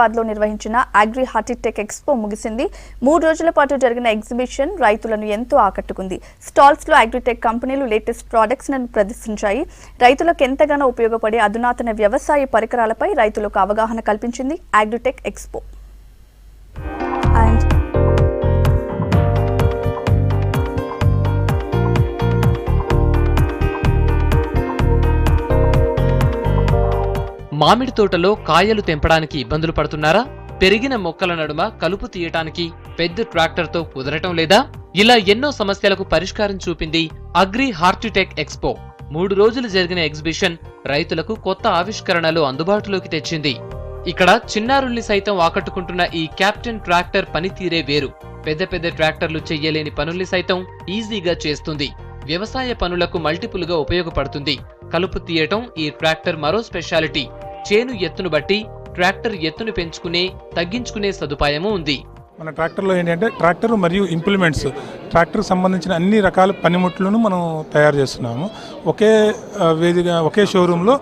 లో నిర్వహించిన agri హార్టిటెక్ expo ముగిసింది. 3 రోజుల పాటు జరిగిన ఎగ్జిబిషన్ రైతులను ఎంతో ఆకట్టుకుంది. స్టాల్స్ లో అగ్రిటెక్ కంపెనీలు లేటెస్ట్ ప్రొడక్ట్స్ ను ప్రదర్శించాయి. రైతులకు ఎంతగానో ఉపయోగపడే అధునాతన వ్యవసాయ పరికరాలపై రైతులకు అవగాహన కల్పించింది అగ్రిటెక్ ఎక్స్పో. మామిడి తోటలో కాయలు తెంపడానికి ఇబ్బందులు పడుతున్నారా? పెరిగిన మొక్కల నడుమ కలుపు తీయటానికి పెద్ద ట్రాక్టర్తో కుదరటం లేదా? ఇలా ఎన్నో సమస్యలకు పరిష్కారం చూపింది అగ్రి హార్టిటెక్ ఎక్స్పో. 3 రోజులు జరిగిన ఎగ్జిబిషన్ రైతులకు కొత్త ఆవిష్కరణలు అందుబాటులోకి తెచ్చింది. ఇక్కడ చిన్నారుల్ని సైతం ఆకట్టుకుంటున్న ఈ క్యాప్టెన్ ట్రాక్టర్ పనితీరే వేరు. పెద్ద పెద్ద ట్రాక్టర్లు చెయ్యలేని పనుల్ని సైతం ఈజీగా చేస్తుంది. వ్యవసాయ పనులకు మల్టిపుల్ గా ఉపయోగపడుతుంది. కలుపు తీయటం ఈ ట్రాక్టర్ మరో స్పెషాలిటీ. చేను ఎత్తును బట్టి ట్రాక్టర్ ఎత్తును పెంచుకునే తగ్గించుకునే సదుపాయము ఉంది. మన ట్రాక్టర్లో ఏంటంటే ట్రాక్టర్ మరియు ఇంప్లిమెంట్స్, ట్రాక్టర్ సంబంధించిన అన్ని రకాల పనిముట్లను మనం తయారు చేస్తున్నాము. ఒకే షోరూంలో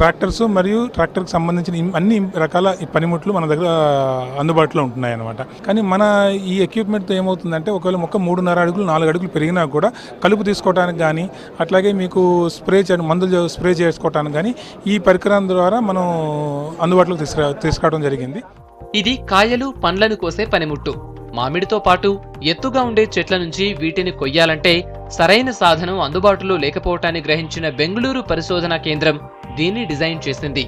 ట్రాక్టర్స్ మరియు ట్రాక్టర్కి సంబంధించిన అన్ని రకాల పనిముట్లు మన దగ్గర అందుబాటులో ఉంటున్నాయి అన్నమాట. కానీ మన ఈ ఎక్విప్మెంట్తో ఏమవుతుందంటే ఒకవేళ మొక్క 3.5 అడుగులు 4 అడుగులు పెరిగినా కూడా కలుపు తీసుకోవడానికి కానీ అట్లాగే మీకు మందులు స్ప్రే చేసుకోవడానికి కానీ ఈ పరికరం ద్వారా మనం అందుబాటులోకి తీసుకురావడం జరిగింది. ఇది కాయలు పండ్లను కోసే పనిముట్టు. మామిడితో పాటు ఎత్తుగా ఉండే చెట్ల నుంచి వీటిని కొయ్యాలంటే సరైన సాధనం అందుబాటులో లేకపోవటాన్ని గ్రహించిన బెంగళూరు పరిశోధనా కేంద్రం దీన్ని డిజైన్ చేసింది.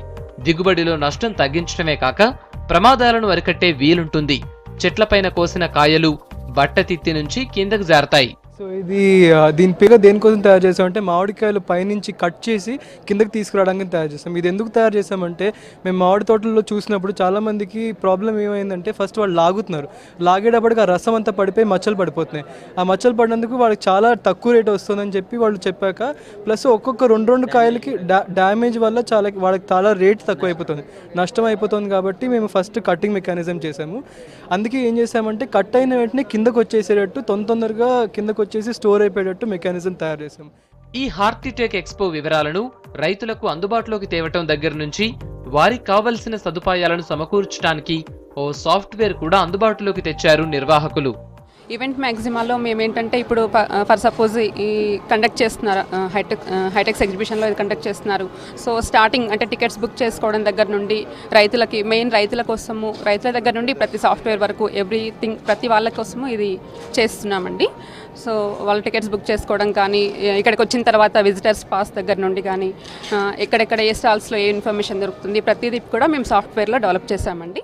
దిగుబడిలో నష్టం తగ్గించడమే కాక ప్రమాదాలను అరికట్టే వీలుంటుంది. చెట్లపైన కోసిన కాయలు బట్టతిత్తి నుంచి కిందకు జారతాయి. సో ఇది దీని పేరు దేనికోసం తయారు చేసామంటే మామిడికాయలు పైనుంచి కట్ చేసి కిందకి తీసుకురావడానికి తయారు చేస్తాం. ఇది ఎందుకు తయారు చేసామంటే మేము మామిడి తోటల్లో చూసినప్పుడు చాలామందికి ప్రాబ్లం ఏమైందంటే ఫస్ట్ వాళ్ళు లాగేటప్పటికి ఆ రసం అంతా పడిపోయి మచ్చలు పడిపోతున్నాయి. ఆ మచ్చలు పడినందుకు వాళ్ళకి చాలా తక్కువ రేట్ వస్తుందని చెప్పి వాళ్ళు చెప్పాక ప్లస్ ఒక్కొక్క 2 కాయలకి డ్యామేజ్ వల్ల వాళ్ళకి చాలా రేట్ తక్కువ అయిపోతుంది, నష్టం అయిపోతుంది. కాబట్టి మేము ఫస్ట్ కటింగ్ మెకానిజం చేసాము. అందుకే ఏం చేసామంటే కట్ అయిన వెంటనే కిందకు వచ్చేసేటట్టు తొందరగా కిందకు వచ్చేసి స్టోర్ అయిపోయేటట్టు మెకానిజం తయారు చేసాం. ఈ హార్టిటెక్ ఎక్స్పో వివరాలను రైతులకు అందుబాటులోకి తేవటం దగ్గర నుంచి వారికి కావలసిన సదుపాయాలను సమకూర్చడానికి ఓ సాఫ్ట్వేర్ కూడా అందుబాటులోకి తెచ్చారు నిర్వాహకులు. ఈవెంట్ మ్యాక్సిమాలో మేము ఏంటంటే ఇప్పుడు ఫర్ సపోజ్ ఈ కండక్ట్ చేస్తున్నారు హైటెక్స్ ఎగ్జిబిషన్లో ఇది కండక్ట్ చేస్తున్నారు. సో స్టార్టింగ్ అంటే టికెట్స్ బుక్ చేసుకోవడం దగ్గర నుండి రైతులకి రైతుల కోసము రైతుల దగ్గర నుండి ప్రతి సాఫ్ట్వేర్ వరకు ఎవ్రీథింగ్ ప్రతి వాళ్ళ కోసము ఇది చేస్తున్నామండి. సో వాళ్ళ టికెట్స్ బుక్ చేసుకోవడం కానీ ఇక్కడికి వచ్చిన తర్వాత విజిటర్స్ పాస్ దగ్గర నుండి కానీ ఎక్కడెక్కడ ఏ స్టాల్స్లో ఏ ఇన్ఫర్మేషన్ దొరుకుతుంది ప్రతిదీ కూడా మేము సాఫ్ట్వేర్లో డెవలప్ చేశామండి.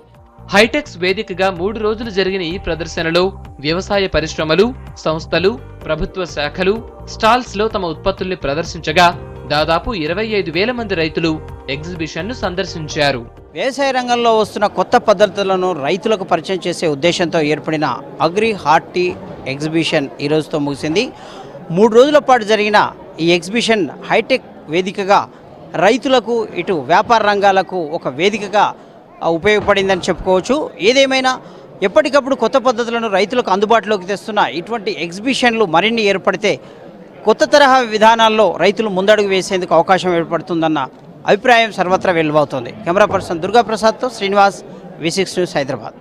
హైటెక్స్ వేదికగా 3 రోజులు జరిగిన ఈ ప్రదర్శనలో వ్యవసాయ పరిశ్రమలు, సంస్థలు, ప్రభుత్వ శాఖలు స్టాల్స్ లో తమ ఉత్పత్తుల్ని ప్రదర్శించగా దాదాపు 25,000 మంది రైతులు ఎగ్జిబిషన్ ను సందర్శించారు. వ్యవసాయ రంగంలో వస్తున్న కొత్త పద్ధతులను రైతులకు పరిచయం చేసే ఉద్దేశంతో ఏర్పడిన అగ్రి హార్టి ఎగ్జిబిషన్ ఈ రోజుతో ముగిసింది. 3 రోజుల పాటు జరిగిన ఈ ఎగ్జిబిషన్ హైటెక్ వేదికగా రైతులకు ఇటు వ్యాపార రంగాలకు ఒక వేదికగా ఉపయోగపడిందని చెప్పుకోవచ్చు. ఏదేమైనా ఎప్పటికప్పుడు కొత్త పద్ధతులను రైతులకు అందుబాటులోకి తెస్తున్న ఇటువంటి ఎగ్జిబిషన్లు మరిన్ని ఏర్పడితే కొత్త తరహా విధానాల్లో రైతులు ముందడుగు వేసేందుకు అవకాశం ఏర్పడుతుందన్న అభిప్రాయం సర్వత్రా వెలువవుతోంది. కెమెరా పర్సన్ దుర్గాప్రసాద్తో శ్రీనివాస్, V6 న్యూస్, హైదరాబాద్.